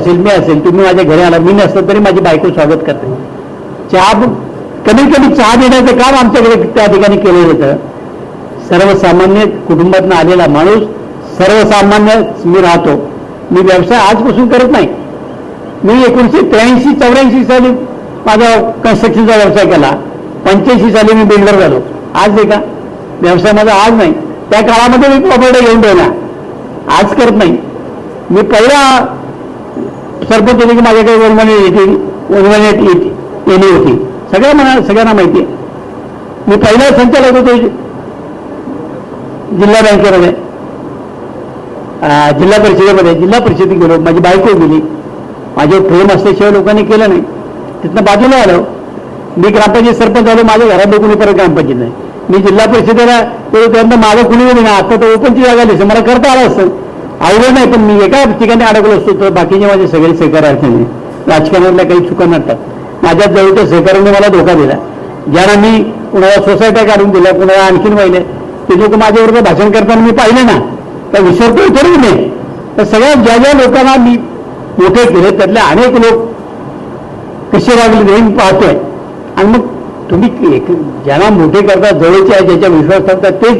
असेल, मी असेल, तुम्ही माझ्या घरी आला, मी नसलं तरी माझी बायको स्वागत करते. चहा कमीत कमी चहा देण्याचं काम आमच्याकडे त्या ठिकाणी केलं जातं. सर्वसामान्य कुटुंबातून आलेला माणूस, सर्वसामान्य मी राहतो. मी व्यवसाय आजपासून करत नाही. मी 1983-84 साली माझा कन्स्ट्रक्शनचा व्यवसाय केला. 85 साली मी बिल्डर झालो. आज आहे का व्यवसाय माझा? आज नाही. त्या काळामध्ये मी प्रॉपर्टी घेऊन ठेवला, आज करत नाही. मी पहिला सरपंच होते की माझ्याकडे वनवाणी येणी होती, सगळ्यांना माहिती आहे. मी पहिला संचालक होतो जिल्हा बँकेमध्ये, जिल्हा परिषदेमध्ये. जिल्हा परिषदेत गेलो, माझी बायको गेली. माझे प्रेम असल्याशिवाय लोकांनी केलं नाही. तिथनं बाजूला आलो. मी ग्रामपंचायत सरपंच झालो, माझ्या घरात कुणी परत ग्रामपंचायत नाही. मी जिल्हा परिषदेला त्यानंतर माझं कुणी नाही. आता तर ओपनची जागा दिसते, मला करता आलं असतं, आवडलं नाही. पण मी एका ठिकाणी अडकलो असतो तर बाकीचे माझे सगळे सहकार्य अडचणी. राजकारणातल्या काही चुका नसतात. माझ्या जवळच्या सहकार्याने मला धोका दिला. ज्यांना मी कुणाला सोसायट्या काढून दिल्या, कुणाला आणखीन वाहिले, ते लोक माझ्याबरोबर भाषण करताना मी पाहिले ना, तर विसरतोय ठरवू नये. तर सगळ्या ज्या लोकांना मी मोठे केले त्यातले अनेक लोक कसे वागले हे मी पाहतोय. आणि मग तुम्ही ज्यांना मोठे करता, जवळचे आहे, ज्याच्या विश्वास ठेवतात, तेच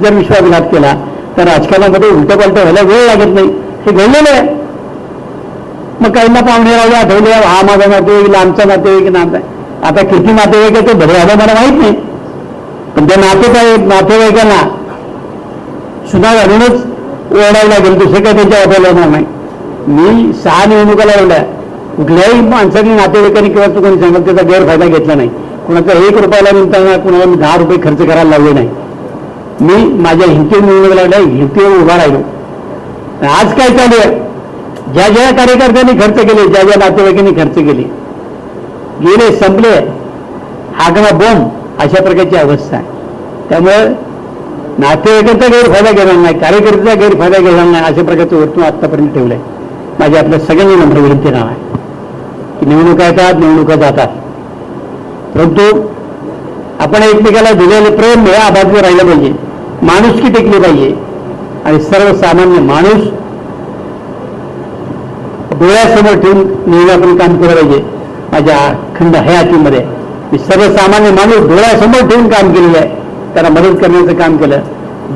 जर विश्वासघात केला तर राजकारणामध्ये उलटं पालटं व्हायला वेळ लागत नाही. हे घडलेलं आहे. मग काहींना पाहुणे राहिले आठवले, हा माझा नातेवाईक, लांबचा नातेवाईक, नाता. आता किती नातेवाईक आहे ते भले आलं मला माहित नाही. पण त्या नातेवाईकांना सुद्धा घालूनच ओरडायला लागेल, दुसरं काही त्यांच्या वापरला येणार नाही. मी 6 निवडणुका लढवल्या. कुठल्याही माणसाने, नातेवाईकांनी किंवा तू कोणी सांगत त्याचा गैरफायदा घेतला नाही. कुणाचा 1 रुपयाला मिळताना कुणाला मी 10 रुपये खर्च करायला लावले नाही. मी माझ्या हिमतीवर निवडणूक लागल्या, हिमतीवर उभा राहिलो. आज काय चालू आहे? ज्या ज्या कार्यकर्त्यांनी खर्च केले, ज्या ज्या नातेवाईकांनी खर्च केले, गेले, संपले, आगमा बॉम्ब, अशा प्रकारची अवस्था आहे. त्यामुळे नातेवाईकांचा गैरफायदा घेणार नाही, कार्यकर्त्याचा गैरफायदा घेणार नाही, अशा प्रकारचं वर्तुळ आतापर्यंत ठेवलंय. माझी आपल्या सगळ्यांनी नम्र विनंती नाव आहे की निवडणुका येतात, निवडणुका जातात, परंतु आपण एकमेकाला दिलेले प्रेम हे अबाधित राहिलं पाहिजे, माणुसकी टिकली पाहिजे. आणि सर्वसामान्य माणूस डोळ्यासमोर ठेवून नेहमी आपण काम केलं पाहिजे. माझ्या अखंड हयातीमध्ये मी सर्वसामान्य माणूस डोळ्यासमोर ठेवून काम केलेलं आहे, त्यांना मदत करण्याचं काम केलं.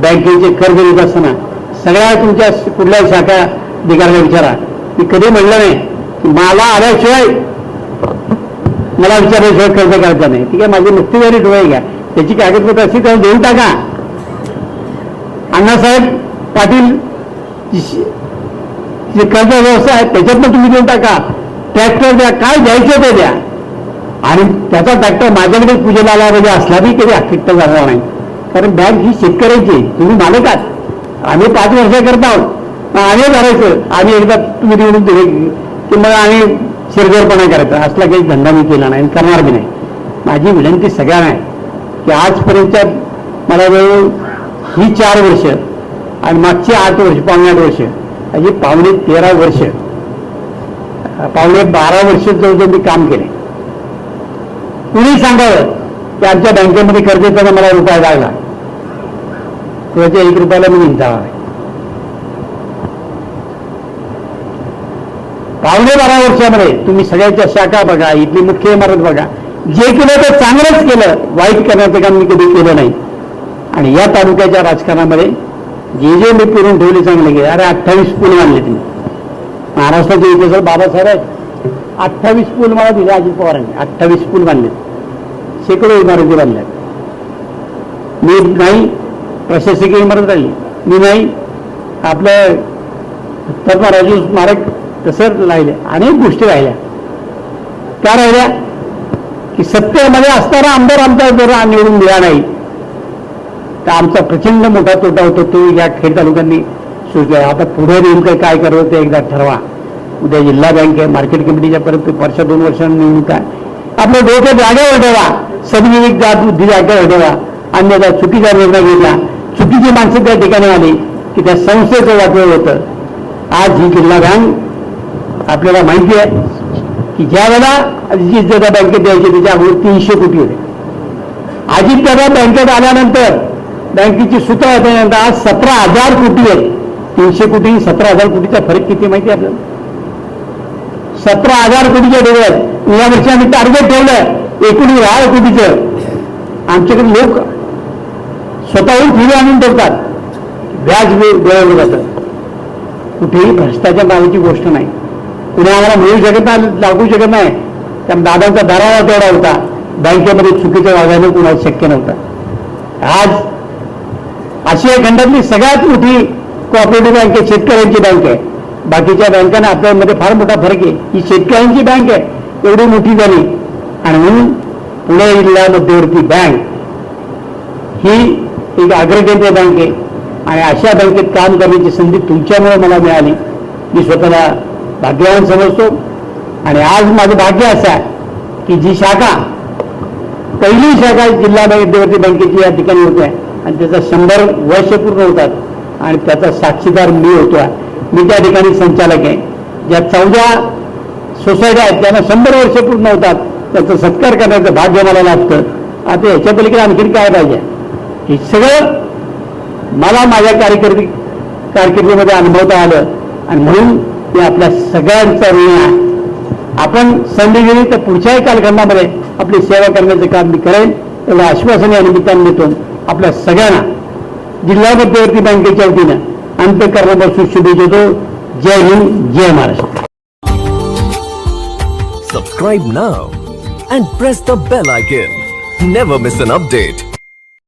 बँकेचे कर्ज देत असताना सगळ्या तुमच्या कुठल्या शाखा अधिकाऱ्याला विचारा, मी कधी म्हणलं नाही की मला आल्याशिवाय, मला विचारल्याशिवाय कर्ज करायचं नाही. ठीक आहे, माझी नुकती जरी डोळे घ्या, त्याची कागदपत्र असतील तर देऊन टाका. अण्णासाहेब पाटील जे कर्ज व्यवस्था आहे त्याच्यातनं तुम्ही देऊन टाका. ट्रॅक्टर द्या, काय द्यायचं ते द्या. आणि त्याचा ट्रॅक्टर माझ्याकडे पूजेला आला म्हणजे असला बी कधी अखिट्ट जाणार नाही. कारण बँक ही शेतकऱ्यांची, तुम्ही मालक आहात. आम्ही 5 वर्षाकरता आहोत, आम्ही करायचं. आम्ही एकदा तुम्ही निवडून दिले की मग आम्ही शिरगरपणा करायचा, असला काही धंदा मी केला नाही, करणार बी नाही. माझी विनंती सगळ्यांना आहे की आजपर्यंतच्या मला जवळ ही 4 वर्ष आणि मागची 8 वर्ष, पावणे 8 वर्ष, अशी पावणे 13 वर्ष, पावणे 12 वर्ष जवळजवळ मी काम केले. कुणी सांगावं की आमच्या बँकेमध्ये कर्ज देताना मला रुपया लागला, त्याच्या 1 रुपयाला मी निघता आहे. पावणे 12 वर्षामध्ये तुम्ही सगळ्यांच्या शाखा बघा, इथली मुख्य इमारत बघा, जे केलं ते चांगलंच केलं, वाईट करण्याचं काम मी कधी केलं नाही. आणि या तालुक्याच्या राजकारणामध्ये जे मी पुरून ठेवले चांगले गेले. अरे 28 पूल बांधले तुम्ही, महाराष्ट्राचे इतिहासात बाबासाहेब आहेत. 28 पूल मला दिले अजित पवारांनी, 28 पूल बांधले, शेकडो इमारती बांधल्या. मी नाही प्रशासकीय इमारत राहिली, मी नाही आपलं राजू स्मारक तसं राहिले, अनेक गोष्टी राहिल्या. त्या राहिल्या की सत्तेमध्ये असताना आमदार आमचा जर निवडून दिला नाही तर आमचा प्रचंड मोठा तोटा होतो. तो या खेड तालुक्यांनी सुचला. आता पुढे नेमकं काय करावं ते एकदा ठरवा. उद्या जिल्हा बँक आहे, मार्केट कमिटीच्या परत वर्ष 2 वर्षांनी निवडणूक आहे. आपलं डोकं जागेवर ठेवा, सद्विवेक जात बुद्धी जागेवर ठेवा. अन्यथा चुकीचा निर्णय घेतला, चुकीची माणसं त्या ठिकाणी आली की त्या संस्थेचं वाटवं होतं. आज ही जिल्हा बँक आपल्याला माहिती आहे की ज्या वेळेला जी जगा बँकेत द्यायची त्याच्या अगोदर 300 कोटी होते. अजित दादा बँकेत आल्यानंतर बँकेची सुता येल्यानंतर आज 17,000 कोटी आहेत. 300 कोटी 17,000 कोटीचा फरक किती माहिती आहे आपल्याला? 17,000 कोटीच्या डोळ्यात या वर्षी आम्ही टार्गेट ठेवलं 19,000 कोटीचं. आमच्याकडे लोक स्वतःहून ठेवी आणून ठेवतात, व्याज मिळवलं जातं. कुठेही भ्रष्टाचार नावाची गोष्ट नाही. कुणी आम्हाला मिळू शकत नाही, लागू शकत नाही. त्या दादांचा दरारा तेवढा होता. बँकेमध्ये चुकीच्या वागणं कुणाला शक्य नव्हतं. आज आशिया खंडातली सगळ्यात मोठी कोऑपरेटिव्ह बँक आहे, शेतकऱ्यांची बँक आहे. बाकीच्या बँकांना आपल्यामध्ये फार मोठा फरक आहे. ही शेतकऱ्यांची बँक आहे, एवढी मोठी झाली. आणि म्हणून पुणे जिल्हा मध्यवर्ती बँक ही एक अग्रगण्य बँक आहे आणि अशा बँकेत काम करण्याची संधी तुमच्यामुळे मला मिळाली. मी स्वतःला भाग्यवान समजतो. आणि आज माझं भाग्य असं आहे की जी शाखा पहिली शाखा जिल्हा मध्यवर्ती बँकेची या ठिकाणी होते आणि त्याचा 100 वर्ष पूर्ण होतात आणि त्याचा साक्षीदार मी होतो. मी त्या ठिकाणी संचालक आहे. ज्या 14 सोसायट्या आहेत त्यांना 100 वर्ष पूर्ण होतात, त्याचा सत्कार करण्याचं भाग्य मला लाभतं. आता याच्या पलीकडे आणखीन काय पाहिजे? हे सगळं मला माझ्या कारकिर्दीमध्ये अनुभवता आलं आणि म्हणून मी आपल्या सगळ्यांचा ऋणी आहे. आपण संधी दिली तर पुढच्याही कालखंडामध्ये आपली सेवा करण्याचं काम मी करेन एवढं आश्वासन या निमित्ताने देतो. आपल्या सगळ्यांना जिल्हा मध्यवर्ती बँकेच्या वतीनं अंतःकरणापासून शुभेच्छा देतो. जय हिंद, जय Maharashtra. Subscribe now and press the bell icon. Never miss an update.